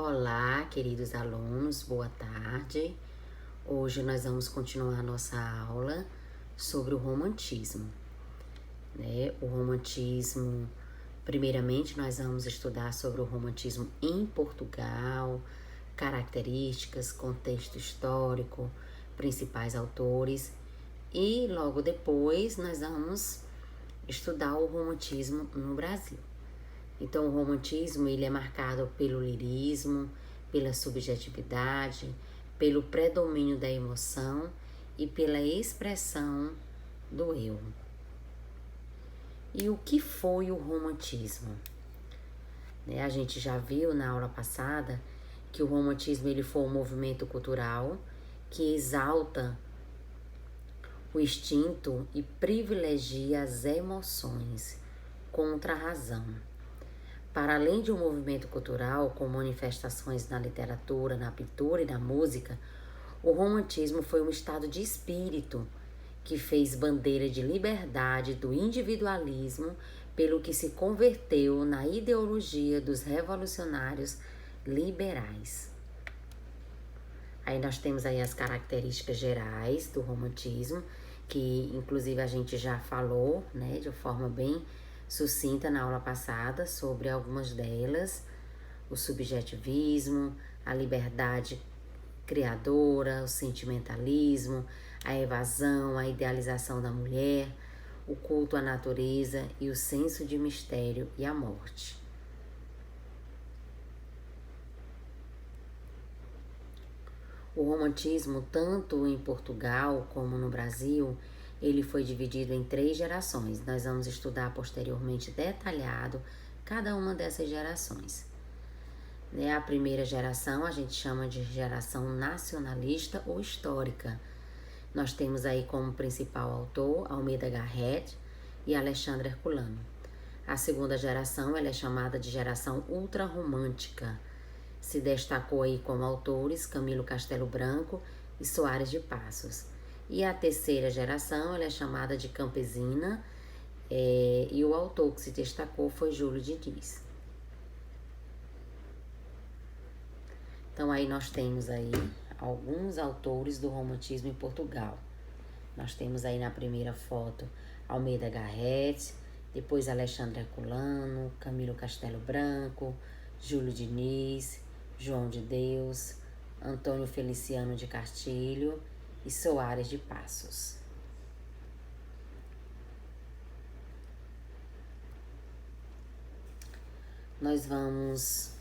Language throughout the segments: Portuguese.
Olá, queridos alunos, boa tarde. Hoje nós vamos continuar nossa aula sobre o romantismo, né? O romantismo, primeiramente nós vamos estudar sobre o romantismo em Portugal, características, contexto histórico, principais autores e logo depois nós vamos estudar o romantismo no Brasil. Então, o romantismo ele é marcado pelo lirismo, pela subjetividade, pelo predomínio da emoção e pela expressão do eu. E o que foi o romantismo? A gente já viu na aula passada que o romantismo ele foi um movimento cultural que exalta o instinto e privilegia as emoções contra a razão. Para além de um movimento cultural com manifestações na literatura, na pintura e na música, o romantismo foi um estado de espírito que fez bandeira de liberdade do individualismo, pelo que se converteu na ideologia dos revolucionários liberais. Aí nós temos aí as características gerais do romantismo, que inclusive a gente já falou, né, de forma bem sucinta na aula passada sobre algumas delas: o subjetivismo, a liberdade criadora, o sentimentalismo, a evasão, a idealização da mulher, o culto à natureza e o senso de mistério e a morte. O romantismo, tanto em Portugal como no Brasil, ele foi dividido em 3 gerações. Nós vamos estudar posteriormente detalhado cada uma dessas gerações. A primeira geração a gente chama de geração nacionalista ou histórica. Nós temos aí como principal autor Almeida Garrett e Alexandre Herculano. A segunda geração ela é chamada de geração ultrarromântica. Se destacou aí como autores Camilo Castelo Branco e Soares de Passos. E a terceira geração ela é chamada de campesina, e o autor que se destacou foi Júlio de Diniz. Então aí nós temos aí alguns autores do romantismo em Portugal. Nós temos aí na primeira foto Almeida Garrett, depois Alexandre Herculano, Camilo Castelo Branco, Júlio Diniz, João de Deus, Antônio Feliciano de Castilho e Soares de Passos. Nós vamos...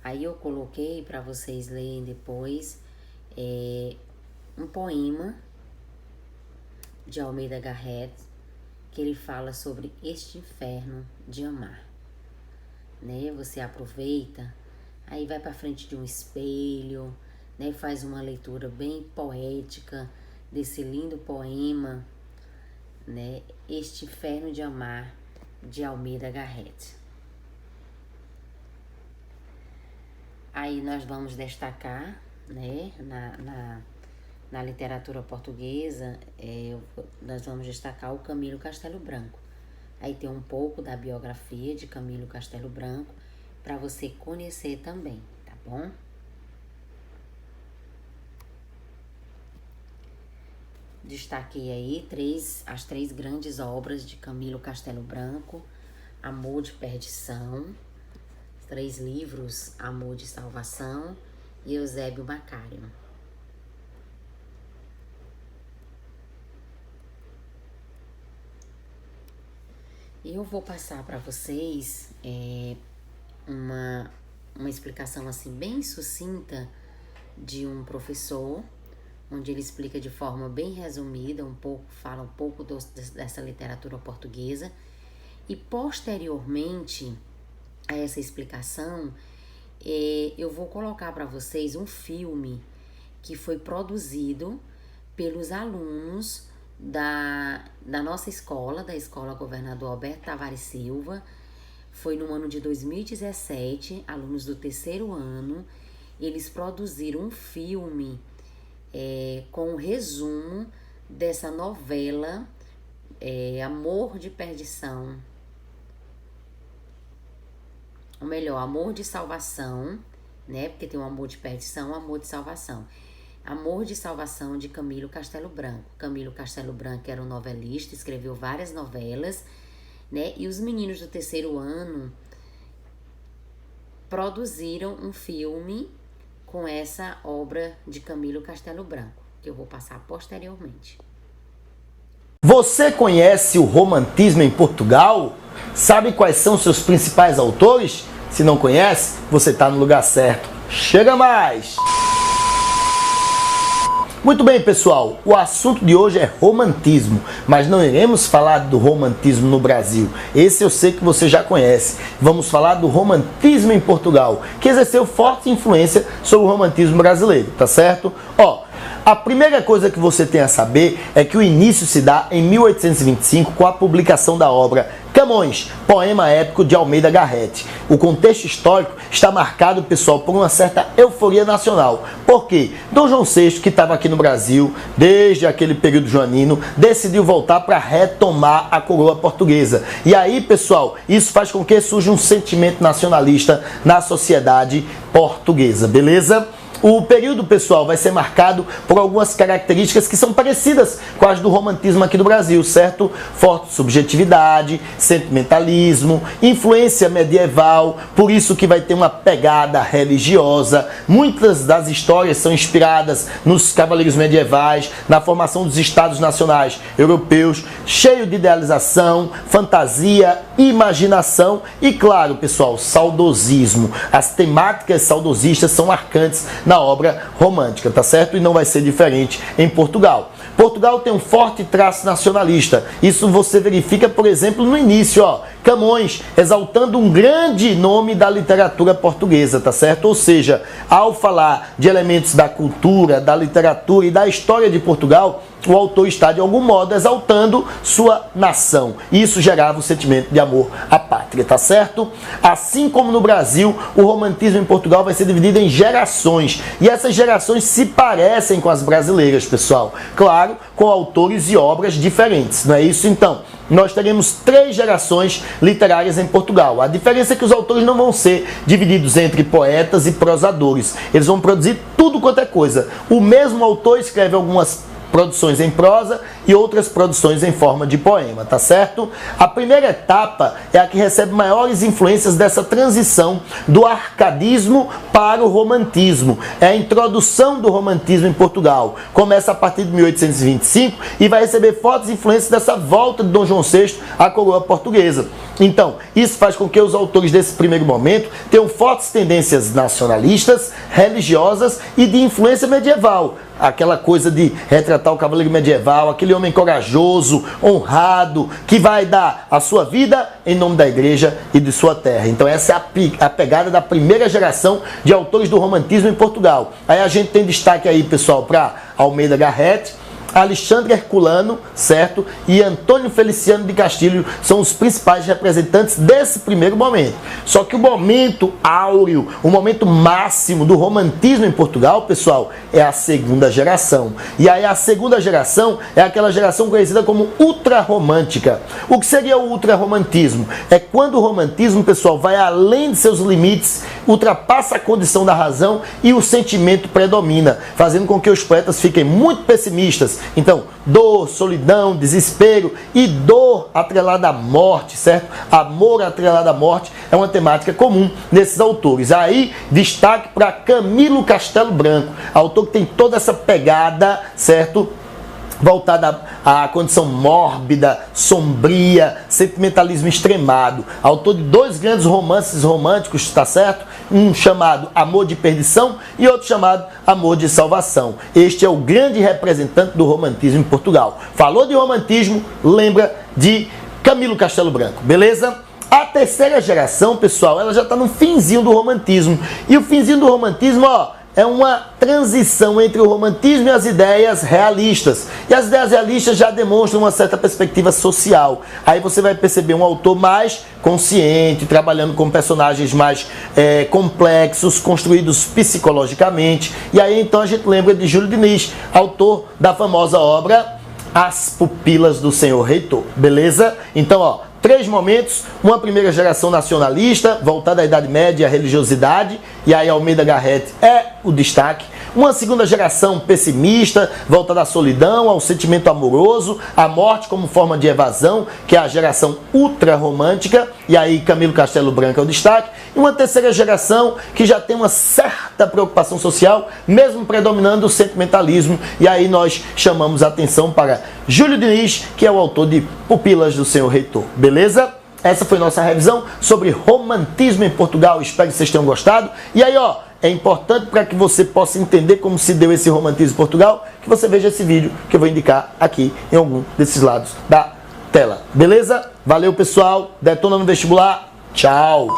Aí eu coloquei para vocês lerem depois um poema de Almeida Garrett, que ele fala sobre este inferno de amar. Você aproveita, aí vai para frente de um espelho, faz uma leitura bem poética desse lindo poema, Este Inferno de Amar, de Almeida Garrett. Aí nós vamos destacar, na literatura portuguesa, nós vamos destacar o Camilo Castelo Branco. Aí tem um pouco da biografia de Camilo Castelo Branco para você conhecer também, tá bom? Destaquei aí as 3 grandes obras de Camilo Castelo Branco: Amor de Perdição, 3 livros, Amor de Salvação e Eusébio Macário. E eu vou passar para vocês uma explicação assim bem sucinta de um professor, onde ele explica de forma bem resumida, fala um pouco dessa literatura portuguesa, e posteriormente a essa explicação, eu vou colocar para vocês um filme que foi produzido pelos alunos da nossa escola, da Escola Governador Alberto Tavares Silva. Foi no ano de 2017, alunos do 3º ano, eles produziram um filme com um resumo dessa novela Amor de Perdição, ou melhor, Amor de Salvação né? Porque tem o Amor de Perdição, o Amor de Salvação. Amor de Salvação, de Camilo Castelo Branco. Camilo Castelo Branco era um novelista, escreveu várias novelas, né? E os meninos do terceiro ano produziram um filme com essa obra de Camilo Castelo Branco, que eu vou passar posteriormente. Você conhece o romantismo em Portugal? Sabe quais são seus principais autores? Se não conhece, você está no lugar certo. Chega mais! Muito bem, pessoal, o assunto de hoje é romantismo, mas não iremos falar do romantismo no Brasil. Esse eu sei que você já conhece. Vamos falar do romantismo em Portugal, que exerceu forte influência sobre o romantismo brasileiro, tá certo? A primeira coisa que você tem a saber é que o início se dá em 1825 com a publicação da obra Camões, poema épico de Almeida Garrett. O contexto histórico está marcado, pessoal, por uma certa euforia nacional. Por quê? Dom João VI, que estava aqui no Brasil desde aquele período joanino, decidiu voltar para retomar a coroa portuguesa. E aí, pessoal, isso faz com que surja um sentimento nacionalista na sociedade portuguesa, beleza? O período, pessoal, vai ser marcado por algumas características que são parecidas com as do romantismo aqui do Brasil, certo? Forte subjetividade, sentimentalismo, influência medieval, por isso que vai ter uma pegada religiosa. Muitas das histórias são inspiradas nos cavaleiros medievais, na formação dos estados nacionais europeus, cheio de idealização, fantasia, imaginação e, claro, pessoal, saudosismo. As temáticas saudosistas são marcantes na obra romântica, tá certo? E não vai ser diferente em Portugal. Portugal tem um forte traço nacionalista. Isso você verifica, por exemplo, no início, Camões, exaltando um grande nome da literatura portuguesa, tá certo? Ou seja, ao falar de elementos da cultura, da literatura e da história de Portugal, o autor está, de algum modo, exaltando sua nação. Isso gerava o sentimento de amor à pátria, tá certo? Assim como no Brasil, o romantismo em Portugal vai ser dividido em gerações. E essas gerações se parecem com as brasileiras, pessoal. Claro, com autores e obras diferentes, não é isso? Então, nós teremos 3 gerações literárias em Portugal. A diferença é que os autores não vão ser divididos entre poetas e prosadores. Eles vão produzir tudo quanto é coisa. O mesmo autor escreve algumas produções em prosa e outras produções em forma de poema, tá certo? A primeira etapa é a que recebe maiores influências dessa transição do arcadismo para o romantismo. É a introdução do romantismo em Portugal. Começa a partir de 1825 e vai receber fortes influências dessa volta de Dom João VI à coroa portuguesa. Então, isso faz com que os autores desse primeiro momento tenham fortes tendências nacionalistas, religiosas e de influência medieval. Aquela coisa de retratar o cavaleiro medieval, aquele homem corajoso, honrado, que vai dar a sua vida em nome da igreja e de sua terra. Então essa é a pegada da primeira geração de autores do romantismo em Portugal. Aí a gente tem destaque aí, pessoal, para Almeida Garrett, Alexandre Herculano, certo? E Antônio Feliciano de Castilho são os principais representantes desse primeiro momento. Só que o momento áureo, o momento máximo do romantismo em Portugal, pessoal, é a segunda geração. E aí a segunda geração é aquela geração conhecida como ultrarromântica. O que seria o ultrarromantismo? É quando o romantismo, pessoal, vai além de seus limites, ultrapassa a condição da razão e o sentimento predomina, fazendo com que os poetas fiquem muito pessimistas. Então, dor, solidão, desespero e dor atrelada à morte, certo? Amor atrelado à morte é uma temática comum nesses autores. Aí, destaque para Camilo Castelo Branco, autor que tem toda essa pegada, certo? Voltada à condição mórbida, sombria, sentimentalismo extremado. Autor de 2 grandes romances românticos, tá certo? Um chamado Amor de Perdição e outro chamado Amor de Salvação. Este é o grande representante do romantismo em Portugal. Falou de romantismo, lembra de Camilo Castelo Branco, beleza? A terceira geração, pessoal, ela já está no finzinho do romantismo. E o finzinho do romantismo, é uma transição entre o romantismo e as ideias realistas. E as ideias realistas já demonstram uma certa perspectiva social. Aí você vai perceber um autor mais consciente, trabalhando com personagens mais complexos, construídos psicologicamente. E aí então a gente lembra de Júlio Diniz, autor da famosa obra As Pupilas do Senhor Reitor. Beleza? Então, 3 momentos: uma primeira geração nacionalista, voltada à Idade Média e à religiosidade, e aí Almeida Garrett é o destaque. Uma segunda geração pessimista, voltada à solidão, ao sentimento amoroso, à morte como forma de evasão, que é a geração ultra-romântica, e aí Camilo Castelo Branco é o destaque. E uma terceira geração que já tem uma certa preocupação social, mesmo predominando o sentimentalismo, e aí nós chamamos a atenção para Júlio Diniz, que é o autor de Pupilas do Senhor Reitor. Beleza? Essa foi nossa revisão sobre romantismo em Portugal. Espero que vocês tenham gostado. E aí, ó, é importante para que você possa entender como se deu esse romantismo em Portugal, que você veja esse vídeo que eu vou indicar aqui em algum desses lados da tela. Beleza? Valeu, pessoal. Detona no vestibular. Tchau.